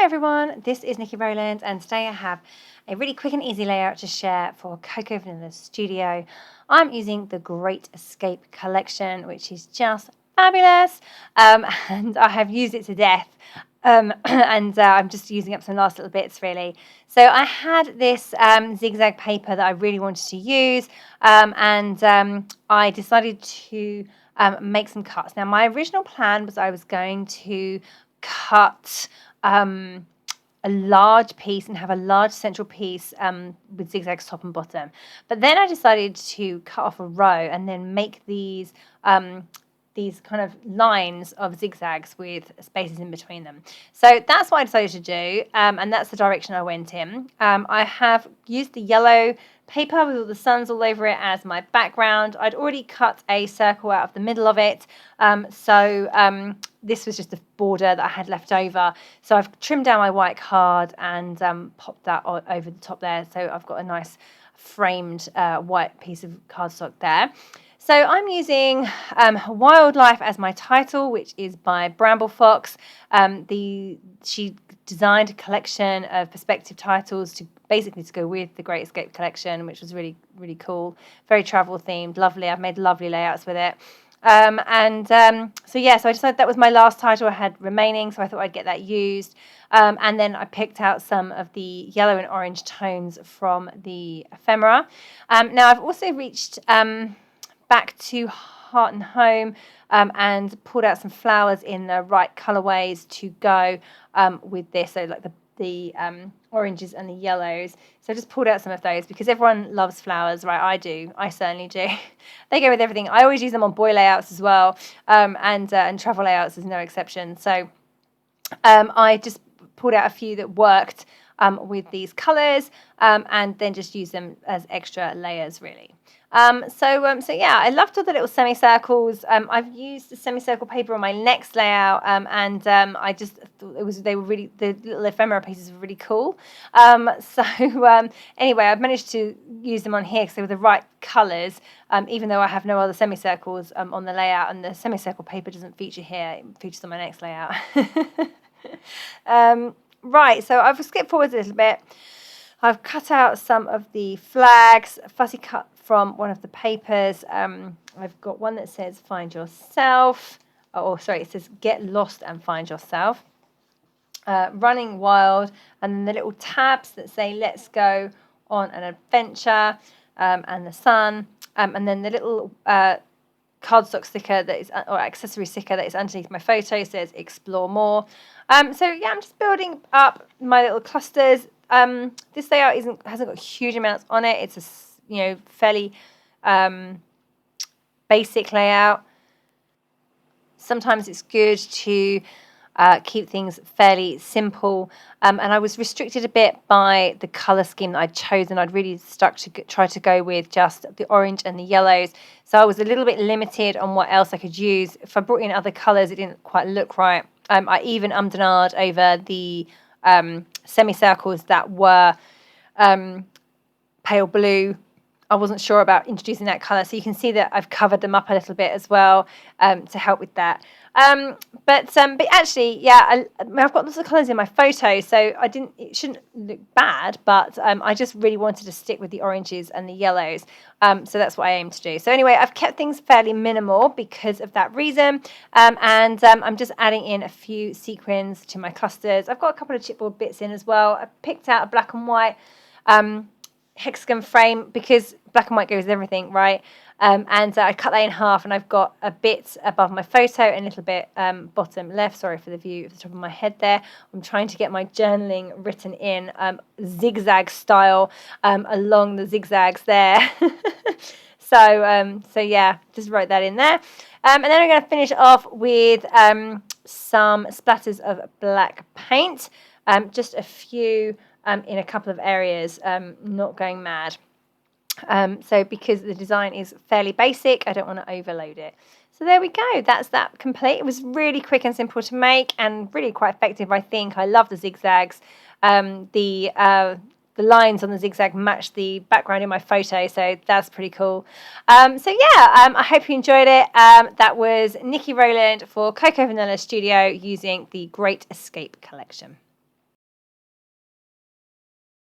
everyone, this is Nikki Rowland, and today I have a really quick and easy layout to share for Cocoa Vanilla Studio. I'm using the Great Escape collection, which is just fabulous, and I have used it to death. I'm just using up some last little bits really. So I had this zigzag paper that I really wanted to use, and I decided to make some cuts. Now my original plan was I was going to cut a large piece and have a large central piece with zigzags top and bottom. But then I decided to cut off a row and then make these kind of lines of zigzags with spaces in between them. So that's what I decided to do, and that's the direction I went in. I have used the yellow paper with all the suns all over it as my background. I'd already cut a circle out of the middle of it, so this was just the border that I had left over. So I've trimmed down my white card and popped that over the top there, so I've got a nice framed white piece of cardstock there. So I'm using Wildlife as my title, which is by Bramble Fox. She designed a collection of perspective titles to basically go with the Great Escape collection, which was really, really cool. Very travel themed, lovely. I've made lovely layouts with it. So I decided that was my last title I had remaining, so I thought I'd get that used. And then I picked out some of the yellow and orange tones from the ephemera. Now I've also reached back to Heart and Home and pulled out some flowers in the right colourways to go with this, so like the oranges and the yellows. So I just pulled out some of those because everyone loves flowers, right? I do. I certainly do. They go with everything. I always use them on boy layouts as well, and travel layouts is no exception. So I just pulled out a few that worked with these colours, and then just use them as extra layers really. So yeah, I loved all the little semicircles. I've used the semicircle paper on my next layout, and I just thought the little ephemera pieces were really cool. Anyway, I've managed to use them on here because they were the right colours, even though I have no other semicircles on the layout, and the semicircle paper doesn't feature here. It features on my next layout. Right, so I've skipped forward a little bit. I've cut out some of the flags, fussy cut from one of the papers. I've got one that says find yourself. It says get lost and find yourself. Running wild, and then the little tabs that say let's go on an adventure, and the sun, and then the little cardstock sticker or accessory sticker that is underneath my photo says explore more. So yeah, I'm just building up my little clusters. This layout hasn't got huge amounts on it. It's a fairly basic layout. Sometimes it's good to keep things fairly simple, and I was restricted a bit by the colour scheme that I'd chosen. I'd really stuck to try to go with just the orange and the yellows, so I was a little bit limited on what else I could use. If I brought in other colours, it didn't quite look right. I even ummed and ahed over the semicircles that were pale blue. I wasn't sure about introducing that colour, so you can see that I've covered them up a little bit as well to help with that. But actually, yeah, I've got lots of colours in my photo, so it shouldn't look bad, but I just really wanted to stick with the oranges and the yellows, so that's what I aim to do. So anyway, I've kept things fairly minimal because of that reason, and I'm just adding in a few sequins to my clusters. I've got a couple of chipboard bits in as well. I picked out a black and white hexagon frame because black and white goes with everything, right? And I cut that in half, and I've got a bit above my photo and a little bit bottom left. Sorry for the view of the top of my head there. I'm trying to get my journaling written in zigzag style along the zigzags there. So yeah, just wrote that in there. And then I'm going to finish off with some splatters of black paint, just a few in a couple of areas, not going mad. So because the design is fairly basic, I don't want to overload it. So there we go. That's that complete. It was really quick and simple to make and really quite effective, I think. I love the zigzags. The lines on the zigzag match the background in my photo, so that's pretty cool. I hope you enjoyed it. That was Nikki Rowland for Cocoa Vanilla Studio using the Great Escape collection.